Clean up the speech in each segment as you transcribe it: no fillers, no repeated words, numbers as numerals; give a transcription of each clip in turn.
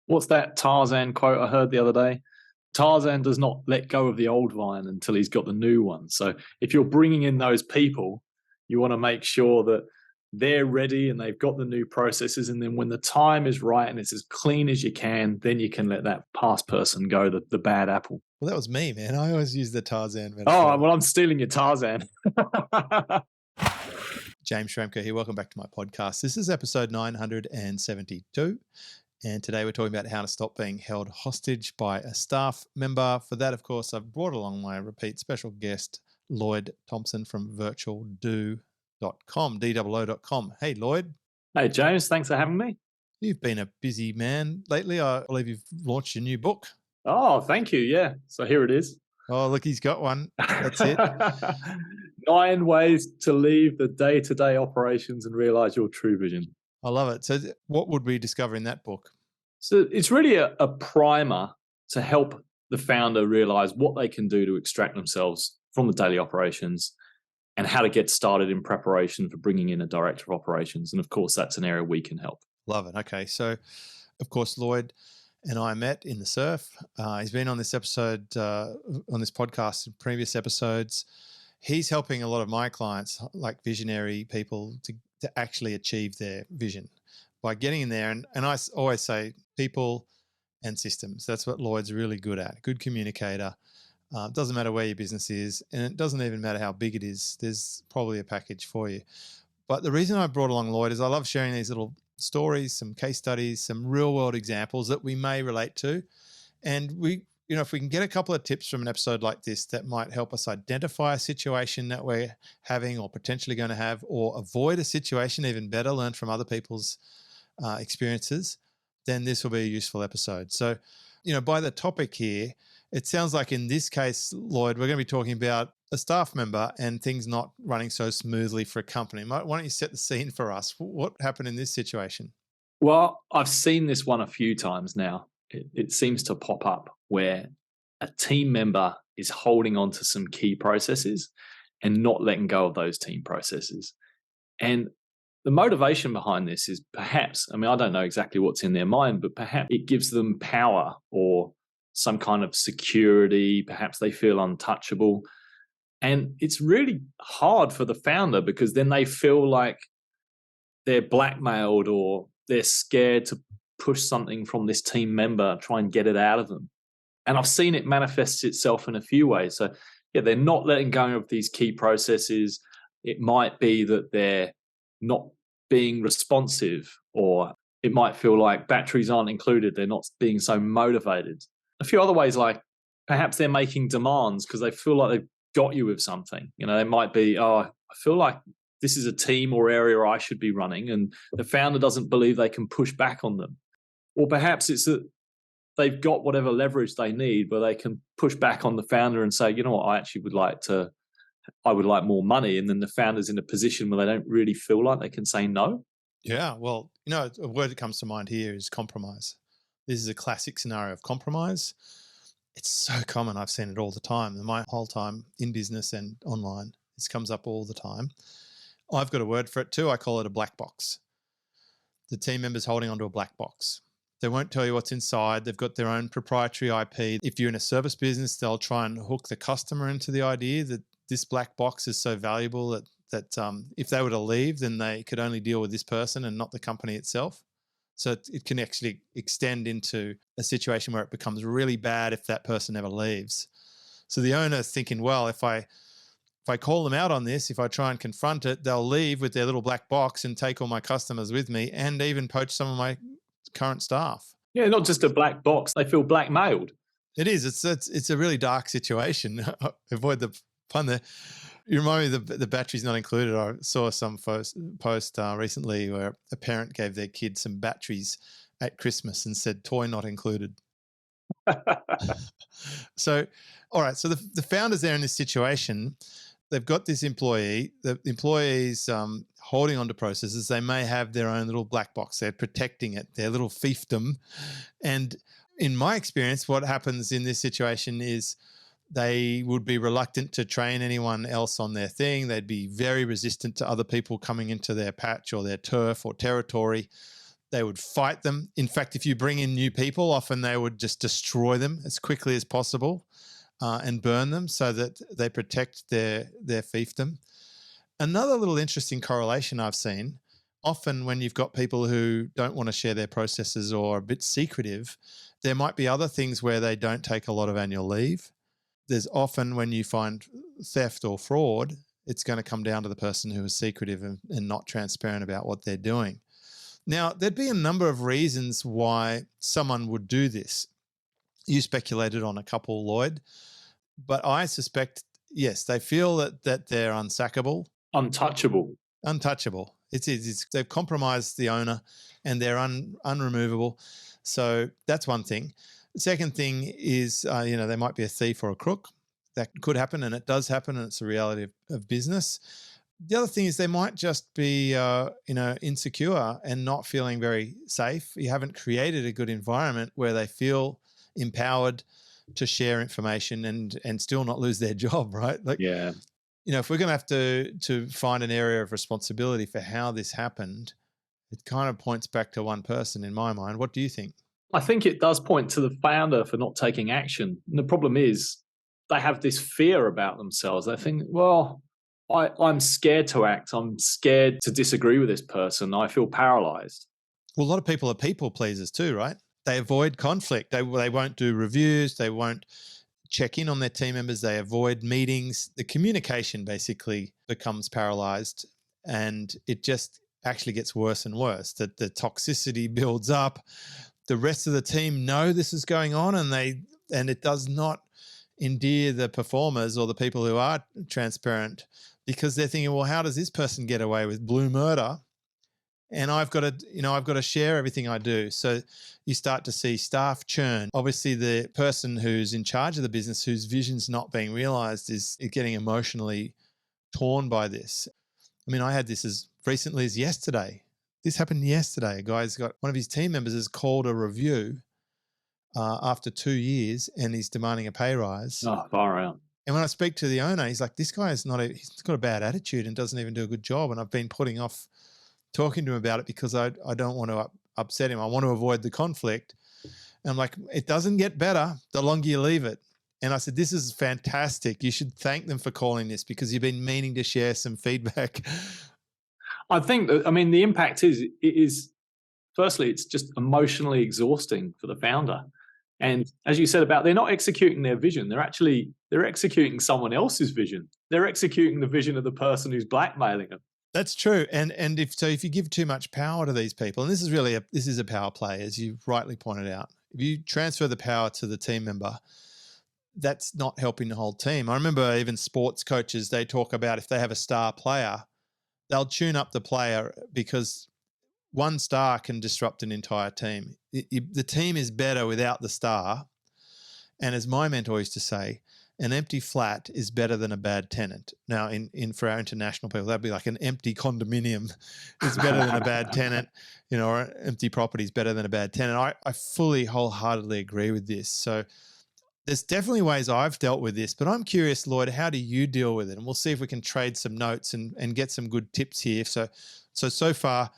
What's that Tarzan quote I heard the other day? Tarzan does not let go of the old vine until he's got the new one. So if you're bringing in those people, you want to make sure that they're ready and they've got the new processes. And then when the time is right and it's as clean as you can, then you can let that past person go, the bad apple. Well, that was me, man. I always use the Tarzan Oh, metaphor. well, I'm stealing your Tarzan. James Schramko here. Welcome back to my podcast. This is episode 972. And today we're talking about how to stop being held hostage by a staff member. For that, of course, I've brought along my repeat special guest, Lloyd Thompson from VirtualDOO.com, DOO.com. Hey, Lloyd. Hey, James, thanks for having me. You've been a busy man lately. I believe you've launched your new book. Oh, thank you. Yeah. So here it is. Oh, look, he's got one. That's it. 9 ways to leave the day-to-day operations and realize your true vision. I love it. So what would we discover in that book? So it's really a primer to help the founder realize what they can do to extract themselves from the daily operations and how to get started in preparation for bringing in a director of operations. And of course, that's an area we can help. Love it. Okay. So, of course, Lloyd and I met in the surf. He's been on this episode, on this podcast in previous episodes. He's helping a lot of my clients, like visionary people, to actually achieve their vision by getting in there. And I always say people and systems. That's what Lloyd's really good at. Good communicator. Doesn't matter where your business is, and it doesn't even matter how big it is. There's probably a package for you. But the reason I brought along Lloyd is I love sharing these little stories, some case studies, some real world examples that we may relate to. And if we can get a couple of tips from an episode like this that might help us identify a situation that we're having or potentially going to have, or avoid a situation, even better, learn from other people's experiences, then this will be a useful episode. So, by the topic here, it sounds like in this case, Lloyd, we're going to be talking about a staff member and things not running so smoothly for a company. Why don't you set the scene for us? What happened in this situation? Well, I've seen this one a few times now. It seems to pop up where a team member is holding on to some key processes and not letting go of those team processes. And the motivation behind this is perhaps, I don't know exactly what's in their mind, but perhaps it gives them power or some kind of security. Perhaps they feel untouchable. And it's really hard for the founder because then they feel like they're blackmailed or they're scared to push something from this team member, try and get it out of them. And I've seen it manifest itself in a few ways. So, they're not letting go of these key processes. It might be that they're not being responsive, or it might feel like batteries aren't included. They're not being so motivated. A few other ways, like perhaps they're making demands because they feel like they've got you with something. They might be, I feel like this is a team or area I should be running, and the founder doesn't believe they can push back on them. Or perhaps it's that they've got whatever leverage they need where they can push back on the founder and say, you know what, I would like more money. And then the founder's in a position where they don't really feel like they can say no. Yeah, well, a word that comes to mind here is compromise. This is a classic scenario of compromise. It's so common. I've seen it all the time. My whole time in business and online, this comes up all the time. I've got a word for it too. I call it a black box. The team member's holding onto a black box. They won't tell you what's inside. They've got their own proprietary IP. If you're in a service business, they'll try and hook the customer into the idea that this black box is so valuable that if they were to leave, then they could only deal with this person and not the company itself. So it can actually extend into a situation where it becomes really bad if that person ever leaves. So the owner's thinking, well, if I call them out on this, if I try and confront it, they'll leave with their little black box and take all my customers with me and even poach some of my current staff. Yeah, not just a black box. They feel blackmailed. It is. It's a really dark situation. Avoid the pun there. You remind me the battery's not included. I saw some post recently where a parent gave their kid some batteries at Christmas and said, toy not included. So, all right. So the founder's there in this situation. They've got this employee. The employee's holding on to processes. They may have their own little black box. They're protecting it, their little fiefdom. And in my experience, what happens in this situation is they would be reluctant to train anyone else on their thing. They'd be very resistant to other people coming into their patch or their turf or territory. They would fight them. In fact, if you bring in new people, often they would just destroy them as quickly as possible and burn them so that they protect their fiefdom. Another little interesting correlation I've seen, often when you've got people who don't want to share their processes or are a bit secretive, there might be other things where they don't take a lot of annual leave. There's often when you find theft or fraud, it's going to come down to the person who is secretive and not transparent about what they're doing. Now, there'd be a number of reasons why someone would do this. You speculated on a couple, Lloyd, but I suspect, yes, they feel that they're unsackable. Untouchable. They've compromised the owner and they're unremovable. So that's one thing. The second thing is, they might be a thief or a crook. That could happen, and it does happen, and it's a reality of business. The other thing is they might just be, insecure and not feeling very safe. You haven't created a good environment where they feel empowered to share information and still not lose their job, right? Yeah. If we're going to have to find an area of responsibility for how this happened, it kind of points back to one person in my mind. What do you think? I think it does point to the founder for not taking action. And the problem is they have this fear about themselves. They think, well, I'm scared to act. I'm scared to disagree with this person. I feel paralyzed. Well, a lot of people are people pleasers too, right? They avoid conflict. They won't do reviews. They won't check in on their team members. They avoid meetings. The communication basically becomes paralyzed, and it just actually gets worse and worse. That the toxicity builds up. The rest of the team know this is going on, and it does not endear the performers or the people who are transparent, because they're thinking, well, how does this person get away with blue murder? And I've got to share everything I do. So you start to see staff churn. Obviously, the person who's in charge of the business, whose vision's not being realized, is getting emotionally torn by this. I mean, I had this as recently as yesterday. This happened yesterday. A guy's got one of his team members has called a review after 2 years, and he's demanding a pay rise. Oh, far out. And when I speak to the owner, he's like, this guy he's got a bad attitude and doesn't even do a good job. And I've been putting off talking to him about it because I don't want to upset him. I want to avoid the conflict. And I'm like, it doesn't get better the longer you leave it. And I said, this is fantastic. You should thank them for calling this because you've been meaning to share some feedback. I think that, the impact is firstly, it's just emotionally exhausting for the founder. And as you said about, they're not executing their vision. They're executing someone else's vision. They're executing the vision of the person who's blackmailing them. That's true. And if you give too much power to these people, and this is a power play, as you rightly pointed out, if you transfer the power to the team member, that's not helping the whole team. I remember even sports coaches, they talk about if they have a star player, they'll tune up the player because one star can disrupt an entire team. The team is better without the star. And as my mentor used to say, an empty flat is better than a bad tenant. Now, for our international people, that'd be like an empty condominium is better than a bad tenant, or an empty property is better than a bad tenant. I fully, wholeheartedly agree with this. So there's definitely ways I've dealt with this, but I'm curious, Lloyd, how do you deal with it? And we'll see if we can trade some notes and get some good tips here. So far,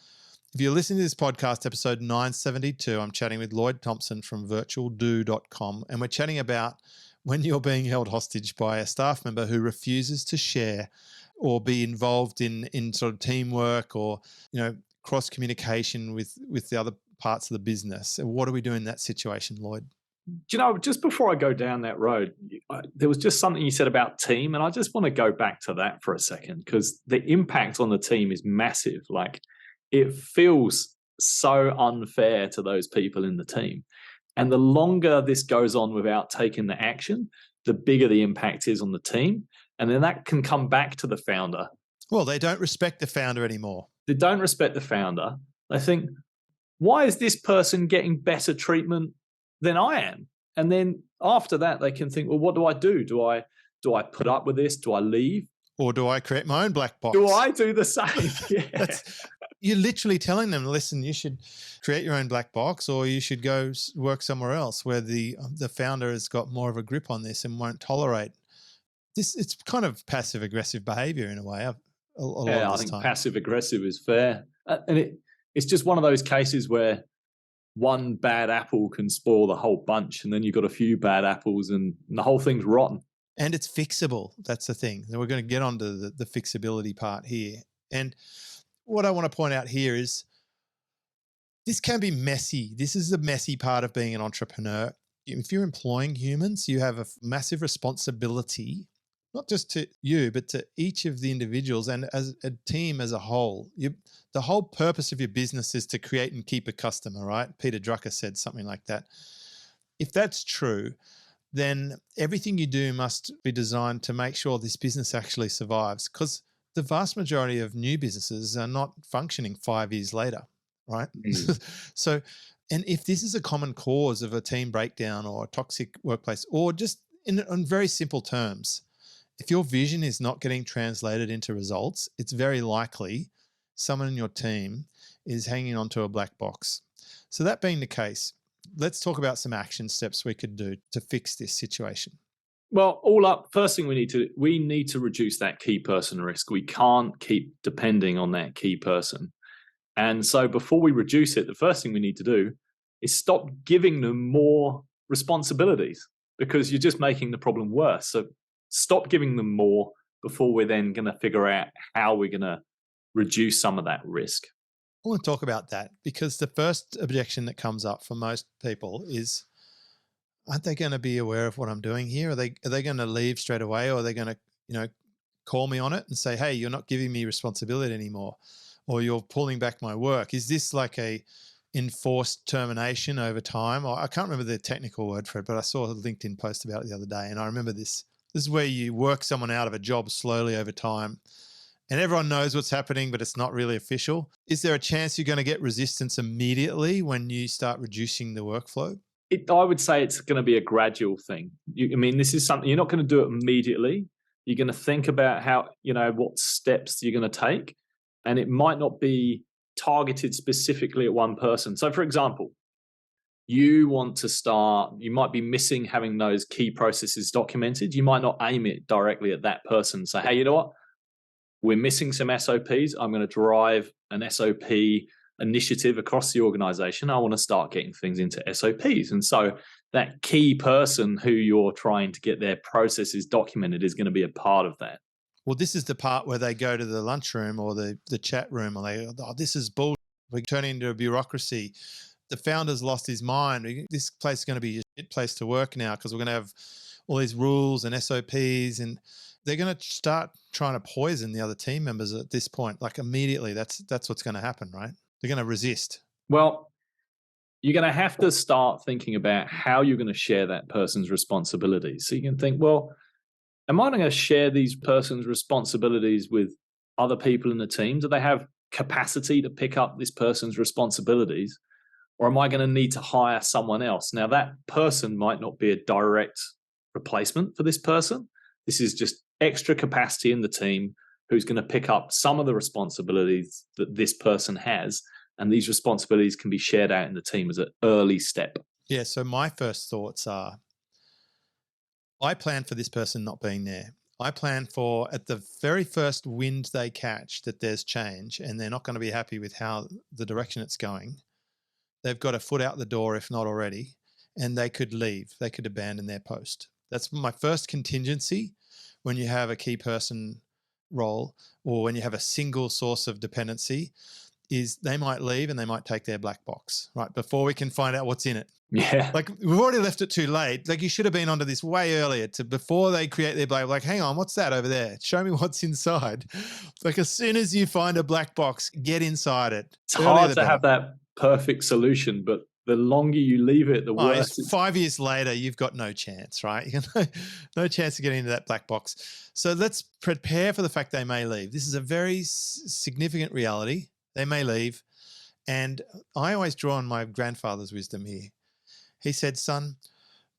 if you're listening to this podcast, episode 972, I'm chatting with Lloyd Thompson from VirtualDOO.com, and we're chatting about when you're being held hostage by a staff member who refuses to share or be involved in sort of teamwork or, cross communication with the other parts of the business. And what do we do in that situation, Lloyd? Just before I go down that road, there was just something you said about team, and I just want to go back to that for a second because the impact on the team is massive. Like, it feels so unfair to those people in the team. And the longer this goes on without taking the action, the bigger the impact is on the team. And then that can come back to the founder. Well, they don't respect the founder anymore. They don't respect the founder. They think, why is this person getting better treatment than I am? And then after that, they can think, well, what do I do? Do I put up with this? Do I leave? Or do I create my own black box? Do I do the same? Yeah. You're literally telling them, listen, you should create your own black box, or you should go work somewhere else where the founder has got more of a grip on this and won't tolerate this. It's kind of passive-aggressive behavior in a way. I think passive-aggressive is fair. And it's just one of those cases where one bad apple can spoil the whole bunch, and then you've got a few bad apples and the whole thing's rotten. And it's fixable. That's the thing. And we're going to get onto the fixability part here. And what I want to point out here is this can be messy. This is the messy part of being an entrepreneur. If you're employing humans, you have a massive responsibility, not just to you, but to each of the individuals and as a team as a whole. The whole purpose of your business is to create and keep a customer, right? Peter Drucker said something like that. If that's true, then everything you do must be designed to make sure this business actually survives, because the vast majority of new businesses are not functioning 5 years later, right? So, and if this is a common cause of a team breakdown or a toxic workplace, or just in very simple terms, if your vision is not getting translated into results, it's very likely someone in your team is hanging onto a black box. So that being the case, let's talk about some action steps we could do to fix this situation. Well, all up, first thing we need to reduce that key person risk. We can't keep depending on that key person. And so before we reduce it, the first thing we need to do is stop giving them more responsibilities, because you're just making the problem worse. So stop giving them more before we're then going to figure out how we're going to reduce some of that risk. I want to talk about that, because the first objection that comes up for most people is, aren't they going to be aware of what I'm doing here? Are they going to leave straight away, or are they going to, call me on it and say, hey, you're not giving me responsibility anymore, or you're pulling back my work? Is this like a enforced termination over time? Or I can't remember the technical word for it, but I saw a LinkedIn post about it the other day, and I remember this. This is where you work someone out of a job slowly over time, and everyone knows what's happening, but it's not really official. Is there a chance you're going to get resistance immediately when you start reducing the workflow? I would say it's going to be a gradual thing. This is something you're not going to do it immediately. You're going to think about how, what steps you're going to take, and it might not be targeted specifically at one person. So, for example, you might be missing having those key processes documented. You might not aim it directly at that person. Say, hey, you know what? We're missing some SOPs. I'm going to drive an SOP initiative across the organization. I want to start getting things into SOPs. And so that key person who you're trying to get their processes documented is going to be a part of that. Well, this is the part where they go to the lunchroom or the chat room, and they, this is bullshit. We're turning into a bureaucracy. The founder's lost his mind. This place is going to be a shit place to work now, because we're going to have all these rules and SOPs, and they're going to start trying to poison the other team members at this point. Like immediately, that's what's going to happen, right? They're going to resist. Well, you're going to have to start thinking about how you're going to share that person's responsibilities. So you can think, well, am I going to share these person's responsibilities with other people in the team? Do they have capacity to pick up this person's responsibilities? Or am I going to need to hire someone else? Now, that person might not be a direct replacement for this person. This is just extra capacity in the team who's going to pick up some of the responsibilities that this person has. And these responsibilities can be shared out in the team as an early step. Yeah, so my first thoughts are, I plan for this person not being there. I plan for, at the very first wind they catch, that there's change and they're not going to be happy with how the direction it's going. They've got a foot out the door, if not already, and they could leave. They could abandon their post. That's my first contingency when you have a key person role, or when you have a single source of dependency, is they might leave and they might take their black box, right? Before we can find out what's in it. Yeah. Like, we've already left it too late. Like, you should have been onto this way earlier, before they create their black, like, hang on, what's that over there? Show me what's inside. Like, as soon as you find a black box, get inside it. It's hard to have that perfect solution, but the longer you leave it, the worse. 5 years later, you've got no chance, right? No chance of getting into that black box. So let's prepare for the fact they may leave. This is a very significant reality. They may leave. And I always draw on my grandfather's wisdom here. He said, son,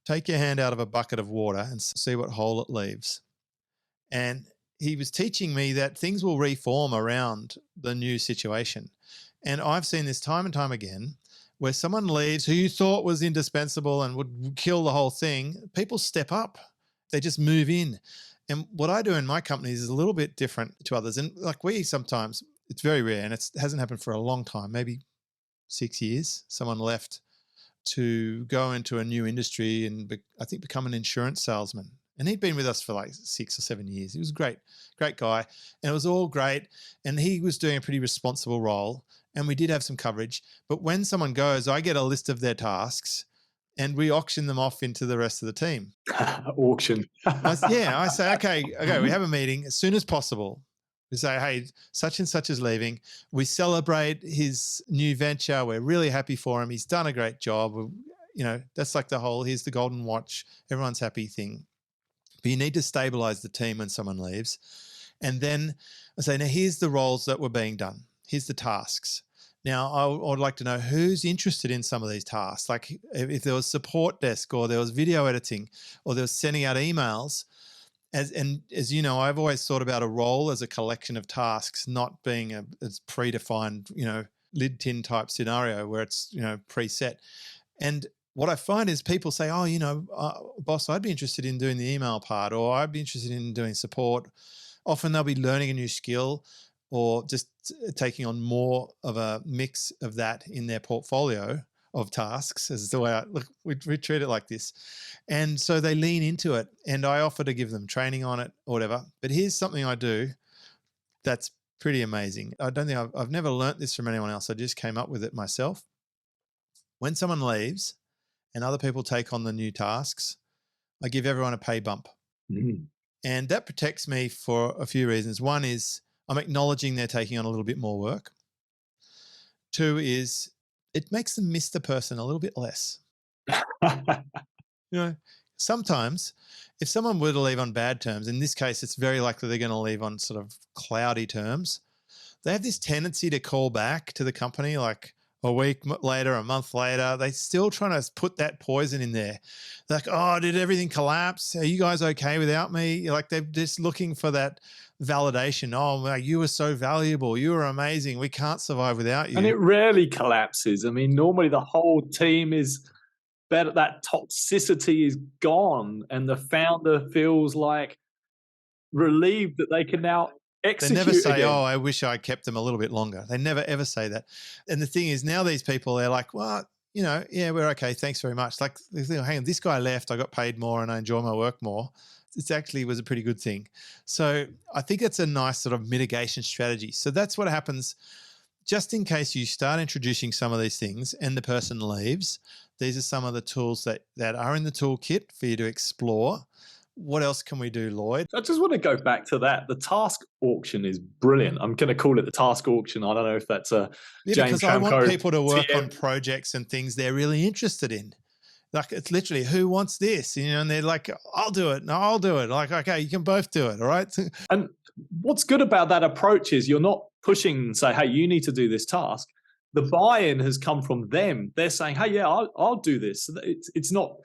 take your hand out of a bucket of water and see what hole it leaves. And he was teaching me that things will reform around the new situation. And I've seen this time and time again, where someone leaves who you thought was indispensable and would kill the whole thing. People step up. They just move in. And what I do in my companies is a little bit different to others. And like, we sometimes, it's very rare, and it hasn't happened for a long time, maybe 6 years. Someone left to go into a new industry and I think become an insurance salesman. And he'd been with us for like 6 or 7 years. He was a great guy. And it was all great. And he was doing a pretty responsible role. And we did have some coverage. But when someone goes, I get a list of their tasks and we auction them off into the rest of the team. Auction. I say, okay, we have a meeting as soon as possible. We say, hey, such and such is leaving. We celebrate his new venture. We're really happy for him. He's done a great job. That's like the whole, here's the golden watch, everyone's happy thing. But you need to stabilize the team when someone leaves. And then I say, now here's the roles that were being done. Here's the tasks. Now, I would like to know who's interested in some of these tasks. Like if there was support desk or there was video editing or there was sending out emails. As you know, I've always thought about a role as a collection of tasks, not being a predefined, lid tin type scenario where it's, preset. And what I find is people say, boss, I'd be interested in doing the email part, or I'd be interested in doing support. Often they'll be learning a new skill or just taking on more of a mix of that in their portfolio of tasks, as the way we treat it like this. And so they lean into it, and I offer to give them training on it or whatever. But here's something I do that's pretty amazing. I don't think I've never learnt this from anyone else. I just came up with it myself. When someone leaves and other people take on the new tasks, I give everyone a pay bump. Mm. And that protects me for a few reasons. One is I'm acknowledging they're taking on a little bit more work. Two is it makes them miss the person a little bit less. Sometimes if someone were to leave on bad terms, in this case, it's very likely they're going to leave on sort of cloudy terms. They have this tendency to call back to the company like a week later, a month later. They're still trying to put that poison in there. They're like, oh, did everything collapse? Are you guys okay without me? Like they're just looking for that validation. Oh, you were so valuable. You were amazing. We can't survive without you. And it rarely collapses. I mean, normally the whole team is better. That toxicity is gone and the founder feels like relieved that they can now execute. They never say, again. oh, I wish I kept them a little bit longer. They never, ever say that. And the thing is now these people, they're like, well, yeah, we're okay. Thanks very much. Like, hang on, this guy left. I got paid more and I enjoy my work more. It actually was a pretty good thing. So I think it's a nice sort of mitigation strategy. So that's what happens just in case you start introducing some of these things and the person leaves. These are some of the tools that are in the toolkit for you to explore. What else can we do, Lloyd? I just want to go back to that. The task auction is brilliant. I'm going to call it the task auction. I don't know if that's a James because I want Schramko people to work TM. on projects and things they're really interested in. Like it's literally, who wants this? And they're like, I'll do it. No, I'll do it. Like, okay, you can both do it. All right. And what's good about that approach is you're not pushing and say, hey, you need to do this task. The buy-in has come from them. They're saying, hey, yeah, I'll do this. It's not,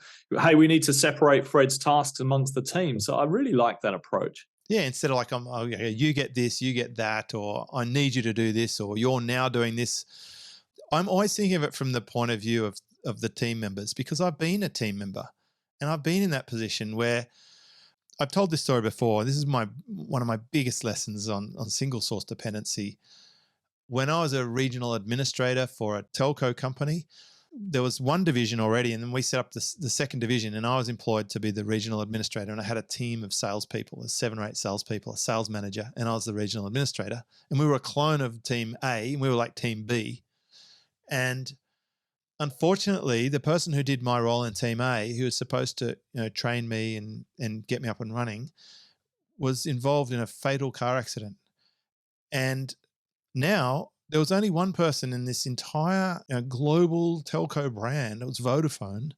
hey, we need to separate Fred's tasks amongst the team. So I really like that approach. Yeah, instead of like, you get this, you get that, or I need you to do this, or you're now doing this. I'm always thinking of it from the point of view of the team members, because I've been a team member and I've been in that position where I've told this story before. This is one of my biggest lessons on single source dependency. When I was a regional administrator for a telco company, there was one division already, and then we set up the second division, and I was employed to be the regional administrator, and I had a team of salespeople, there's 7 or 8 salespeople, a sales manager, and I was the regional administrator. And we were a clone of Team A, and we were like Team B. And unfortunately, the person who did my role in Team A, who was supposed to train me and get me up and running, was involved in a fatal car accident. And now there was only one person in this entire global telco brand, it was Vodafone,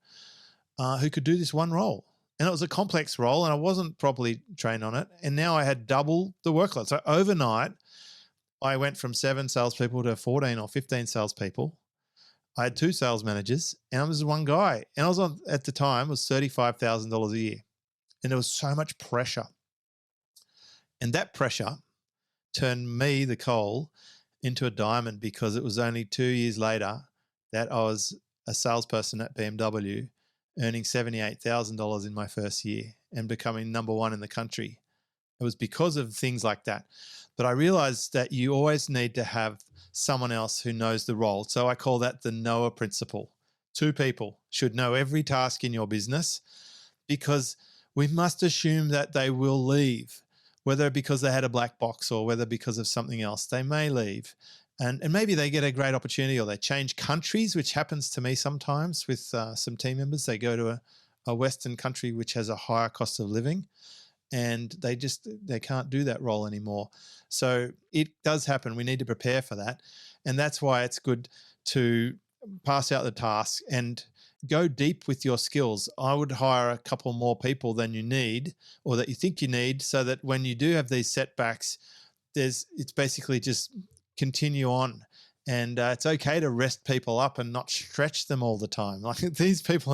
who could do this one role. And it was a complex role and I wasn't properly trained on it. And now I had double the workload. So overnight, I went from 7 salespeople to 14 or 15 salespeople. I had 2 sales managers and I was one guy. And I was on, at the time, was $35,000 a year. And there was so much pressure. And that pressure turned me, the coal, into a diamond, because it was only 2 years later that I was a salesperson at BMW earning $78,000 in my first year and becoming number 1 in the country. It was because of things like that. But I realized that you always need to have someone else who knows the role. So I call that the knower principle. 2 people should know every task in your business, because we must assume that they will leave, whether because they had a black box or whether because of something else. They may leave. And maybe they get a great opportunity, or they change countries, which happens to me sometimes with some team members. They go to a Western country which has a higher cost of living, and they can't do that role anymore. So it does happen. We need to prepare for that. And that's why it's good to pass out the task and go deep with your skills. I would hire a couple more people than you need, or that you think you need, so that when you do have these setbacks, it's basically just continue on. And it's okay to rest people up and not stretch them all the time. Like, these people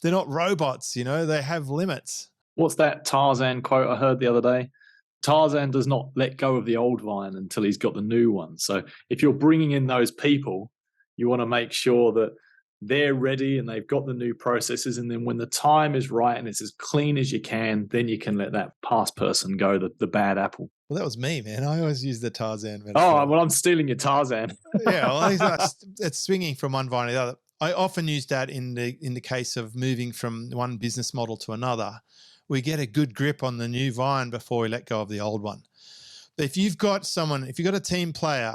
they're not robots, they have limits. What's that Tarzan quote I heard the other day? Tarzan does not let go of the old vine until he's got the new one. So if you're bringing in those people, you want to make sure that they're ready and they've got the new processes. And then when the time is right and it's as clean as you can, then you can let that past person go, the bad apple. Well, that was me, man. I always use the Tarzan metaphor. Oh, well, I'm stealing your Tarzan. Yeah, well, it's swinging from one vine to the other. I often use that in the case of moving from one business model to another. We get a good grip on the new vine before we let go of the old one. But if you've got a team player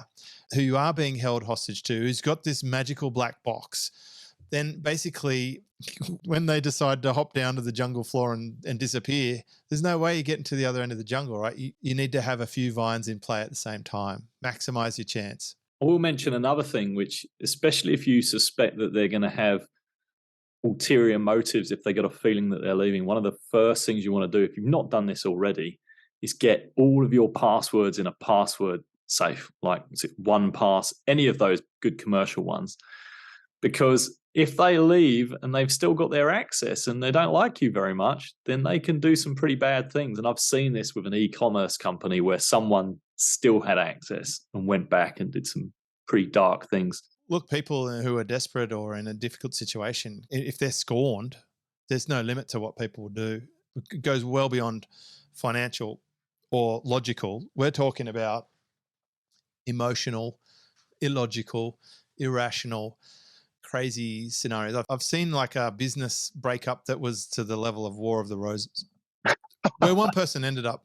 who you are being held hostage to, who's got this magical black box, then basically when they decide to hop down to the jungle floor and disappear, there's no way you're getting to the other end of the jungle, right? You need to have a few vines in play at the same time. Maximize your chance. I will mention another thing, which, especially if you suspect that they're going to have ulterior motives, if they got a feeling that they're leaving, one of the first things you want to do, if you've not done this already, is get all of your passwords in a password safe, like 1Pass, any of those good commercial ones. Because if they leave and they've still got their access and they don't like you very much, then they can do some pretty bad things. And I've seen this with an e-commerce company where someone still had access and went back and did some pretty dark things. Look, people who are desperate or in a difficult situation, if they're scorned, there's no limit to what people will do. It goes well beyond financial or logical. We're talking about emotional, illogical, irrational, crazy scenarios. I've seen like a business breakup that was to the level of War of the Roses, where one person ended up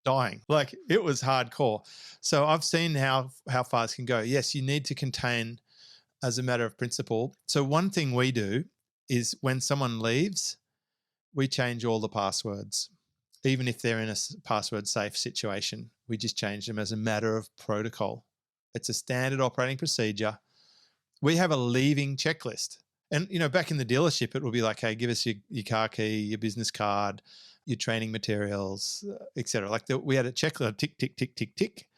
dying. Like, it was hardcore. So I've seen how far this can go. Yes, you need to contain as a matter of principle. So one thing we do is when someone leaves, we change all the passwords. Even if they're in a password safe situation, we just change them as a matter of protocol. It's a standard operating procedure. We have a leaving checklist. And, back in the dealership, it will be like, hey, give us your car key, your business card, your training materials, etc. Like we had a checklist, tick, tick, tick, tick, tick,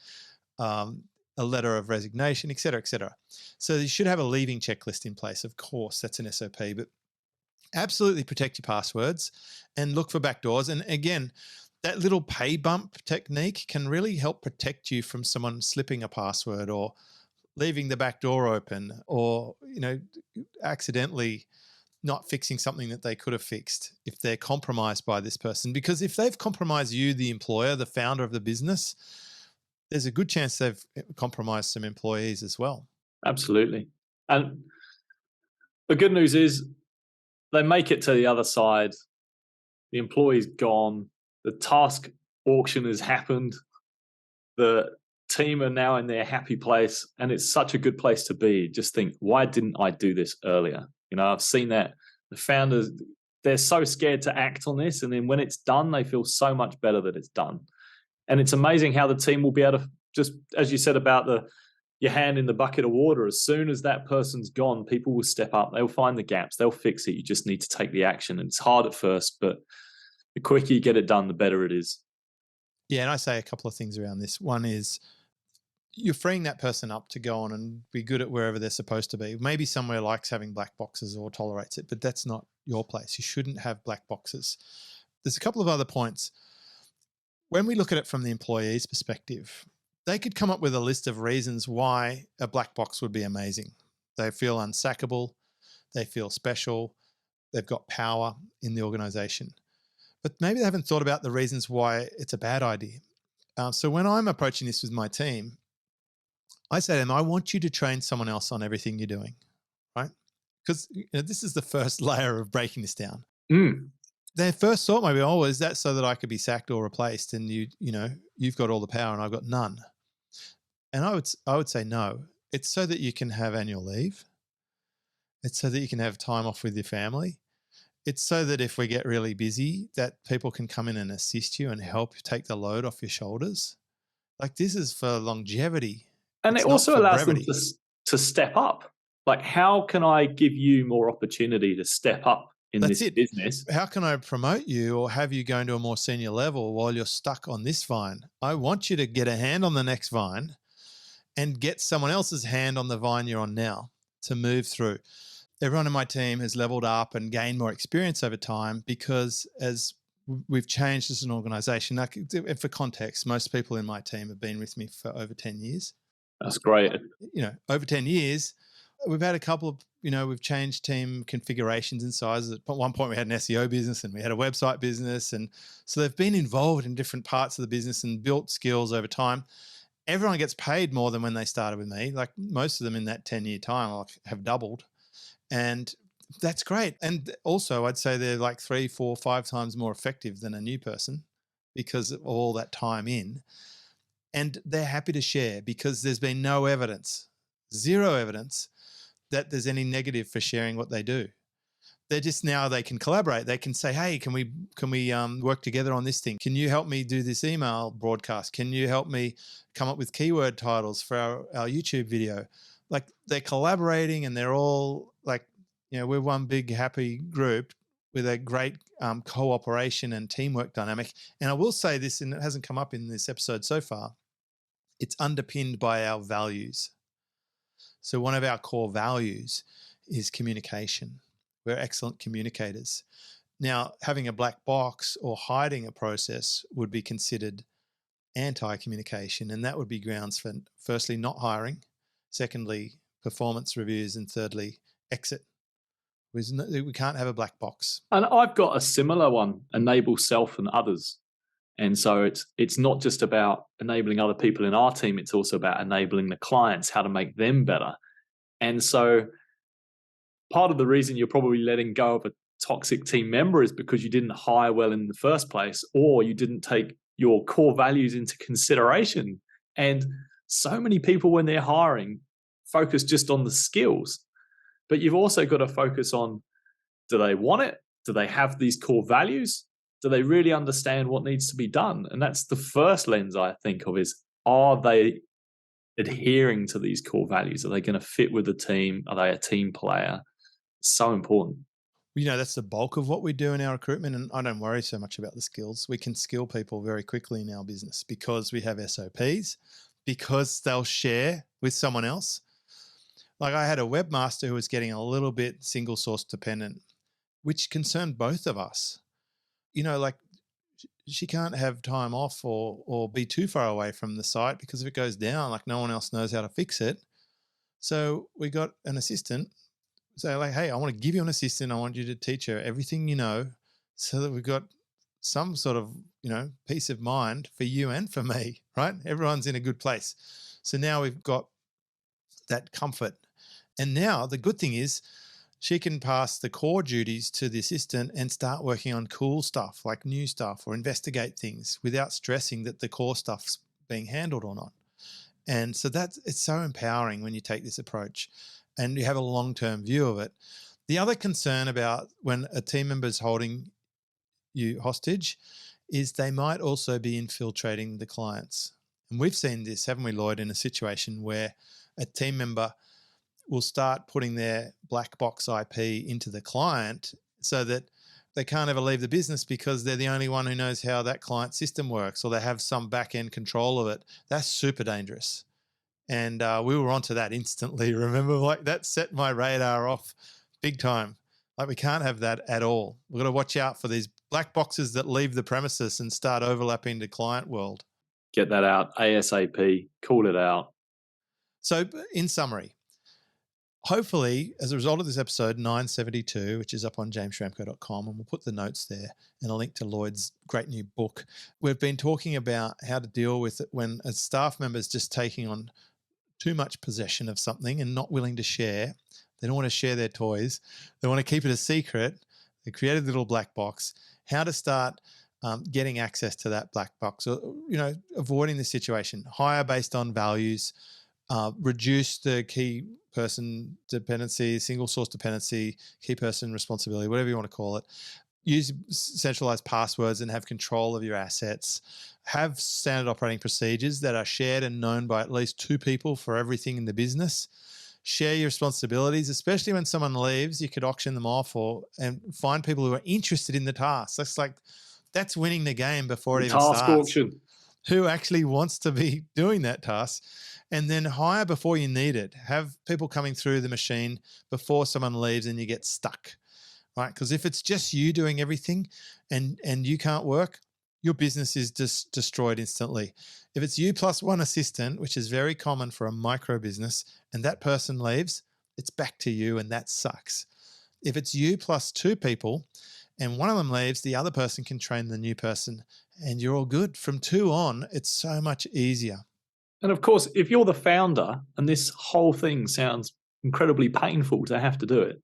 a letter of resignation, etc., etc. So you should have a leaving checklist in place. Of course, that's an SOP, but absolutely protect your passwords and look for backdoors. And again, that little pay bump technique can really help protect you from someone slipping a password or leaving the back door open, or, accidentally not fixing something that they could have fixed if they're compromised by this person. Because if they've compromised you, the employer, the founder of the business, there's a good chance they've compromised some employees as well. Absolutely. And the good news is they make it to the other side. The employee's gone. The task auction has happened. The team are now in their happy place, and it's such a good place to be. Just think, why didn't I do this earlier? I've seen that the founders, they're so scared to act on this, and then when it's done, they feel so much better that it's done. And it's amazing how the team will be able to, just as you said about your hand in the bucket of water, as soon as that person's gone, people will step up. They'll find the gaps. They'll fix it. You just need to take the action. And it's hard at first, but the quicker you get it done, the better it is. Yeah, and I say a couple of things around this. One is you're freeing that person up to go on and be good at wherever they're supposed to be. Maybe somewhere likes having black boxes or tolerates it, but that's not your place. You shouldn't have black boxes. There's a couple of other points. When we look at it from the employee's perspective, they could come up with a list of reasons why a black box would be amazing. They feel unsackable. They feel special. They've got power in the organization. but maybe they haven't thought about the reasons why it's a bad idea. So when I'm approaching this with my team, I say to them, I want you to train someone else on everything you're doing, right? Because this is the first layer of breaking this down. Mm. Their first thought might be, oh, is that so that I could be sacked or replaced, and you've got all the power and I've got none? And I would say no. It's so that you can have annual leave. It's so that you can have time off with your family. It's so that if we get really busy, that people can come in and assist you and help take the load off your shoulders. Like, this is for longevity. And It's it not also for allows them brevity. to step up. Like, how can I give you more opportunity to step up in That's this it. business? How can I promote you or have you going to a more senior level while you're stuck on this vine? I want you to get a hand on the next vine and get someone else's hand on the vine you're on now to move through. Everyone in my team has leveled up and gained more experience over time because as we've changed as an organization, like, for context, most people in my team have been with me for over 10 years. That's great. Over 10 years, we've had a couple of, we've changed team configurations and sizes. At one point we had an SEO business and we had a website business. And so they've been involved in different parts of the business and built skills over time. Everyone gets paid more than when they started with me. Like, most of them in that 10-year time have doubled. And that's great. And also I'd say they're like 3, 4, 5 times more effective than a new person because of all that time in. And they're happy to share because there's been no evidence, zero evidence that there's any negative for sharing what they do. They're just, now they can collaborate. They can say, hey, can we work together on this thing? Can you help me do this email broadcast? Can you help me come up with keyword titles for our YouTube video? Like, they're collaborating and they're all like, we're one big happy group with a great cooperation and teamwork dynamic. And I will say this, and it hasn't come up in this episode so far, it's underpinned by our values. So one of our core values is communication. We're excellent communicators. Now, having a black box or hiding a process would be considered anti-communication, and that would be grounds for, firstly, not hiring, secondly, performance reviews, and thirdly, exit. We can't have a black box. And I've got a similar one: enable self and others. And so it's not just about enabling other people in our team, it's also about enabling the clients, how to make them better. And so part of the reason you're probably letting go of a toxic team member is because you didn't hire well in the first place, or you didn't take your core values into consideration. And so many people, when they're hiring, focus just on the skills. But you've also got to focus on, do they want it? Do they have these core values? Do they really understand what needs to be done? And that's the first lens I think of, is, are they adhering to these core values? Are they going to fit with the team? Are they a team player? It's so important. That's the bulk of what we do in our recruitment, and I don't worry so much about the skills. We can skill people very quickly in our business because we have SOPs, because they'll share with someone else. Like, I had a webmaster who was getting a little bit single source dependent, which concerned both of us. Like, she can't have time off or be too far away from the site, because if it goes down, like, no one else knows how to fix it. So we got an assistant. So, like, hey, I want to give you an assistant. I want you to teach her everything you know, so that we've got some sort of, peace of mind for you and for me, right? Everyone's in a good place. So now we've got that comfort. And now the good thing is, she can pass the core duties to the assistant and start working on cool stuff, like new stuff, or investigate things without stressing that the core stuff's being handled or not. And so it's so empowering when you take this approach and you have a long-term view of it. The other concern about when a team member is holding you hostage is they might also be infiltrating the clients. And we've seen this, haven't we, Lloyd, in a situation where a team member will start putting their black box IP into the client so that they can't ever leave the business because they're the only one who knows how that client system works, or they have some back-end control of it. That's super dangerous. And we were onto that instantly. Remember, like, that set my radar off big time. Like, we can't have that at all. We've got to watch out for these black boxes that leave the premises and start overlapping the client world. Get that out ASAP, call it out. So in summary, hopefully, as a result of this episode 972, which is up on jamesschramko.com, and we'll put the notes there and a link to Lloyd's great new book. We've been talking about how to deal with it when a staff member is just taking on too much possession of something and not willing to share. They don't want to share their toys. They want to keep it a secret. They created a little black box. How to start getting access to that black box, or, avoiding the situation. Hire based on values. Reduce the key person dependency, single source dependency, key person responsibility, whatever you want to call it. Use centralized passwords and have control of your assets. Have standard operating procedures that are shared and known by at least 2 people for everything in the business. Share your responsibilities, especially when someone leaves. You could auction them off and find people who are interested in the task. That's winning the game before it even starts. Task auction. Who actually wants to be doing that task? And then hire before you need it. Have people coming through the machine before someone leaves and you get stuck, right? Because if it's just you doing everything and you can't work, your business is just destroyed instantly. If it's you plus 1 assistant, which is very common for a micro business, and that person leaves, it's back to you, and that sucks. If it's you plus 2 people and one of them leaves, the other person can train the new person and you're all good. From 2 on, it's so much easier. And of course, if you're the founder and this whole thing sounds incredibly painful to have to do it,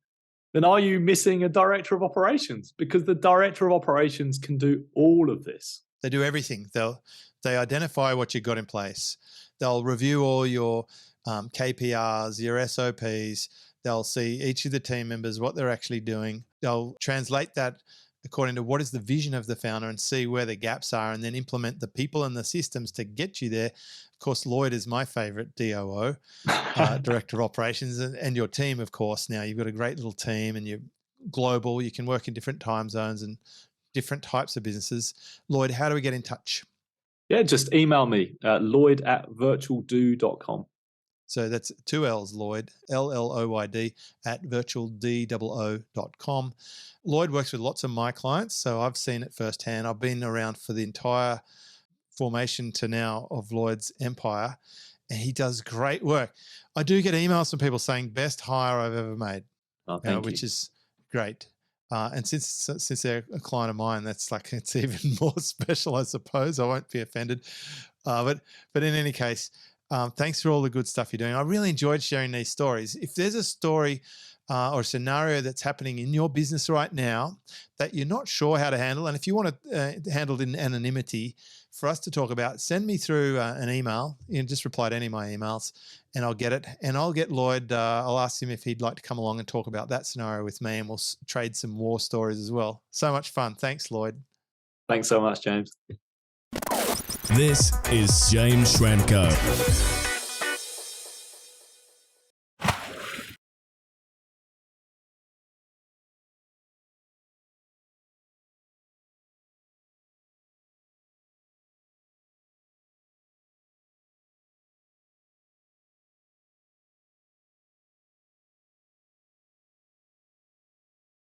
then are you missing a director of operations? Because the director of operations can do all of this. They do everything. They identify what you've got in place. They'll review all your KPRs, your SOPs. They'll see each of the team members, what they're actually doing. They'll translate that according to what is the vision of the founder and see where the gaps are, and then implement the people and the systems to get you there. Of course, Lloyd is my favorite DOO, Director of Operations, and your team, of course. Now, you've got a great little team and you're global. You can work in different time zones and different types of businesses. Lloyd, how do we get in touch? Yeah, just email me, Lloyd@virtualdoo.com. So that's 2 L's, Lloyd, LLOYD, @virtualdoo.com. Lloyd works with lots of my clients, so I've seen it firsthand. I've been around for the entire formation to now of Lloyd's empire, and he does great work. I do get emails from people saying, best hire I've ever made, which is great. And since they're a client of mine, it's even more special, I suppose. I won't be offended. But in any case, thanks for all the good stuff you're doing. I really enjoyed sharing these stories. If there's a story or a scenario that's happening in your business right now that you're not sure how to handle, and if you want to handle it in anonymity for us to talk about, send me through an email. Just reply to any of my emails and I'll get it. And I'll get Lloyd, I'll ask him if he'd like to come along and talk about that scenario with me, and we'll trade some war stories as well. So much fun. Thanks, Lloyd. Thanks so much, James. This is James Schramko.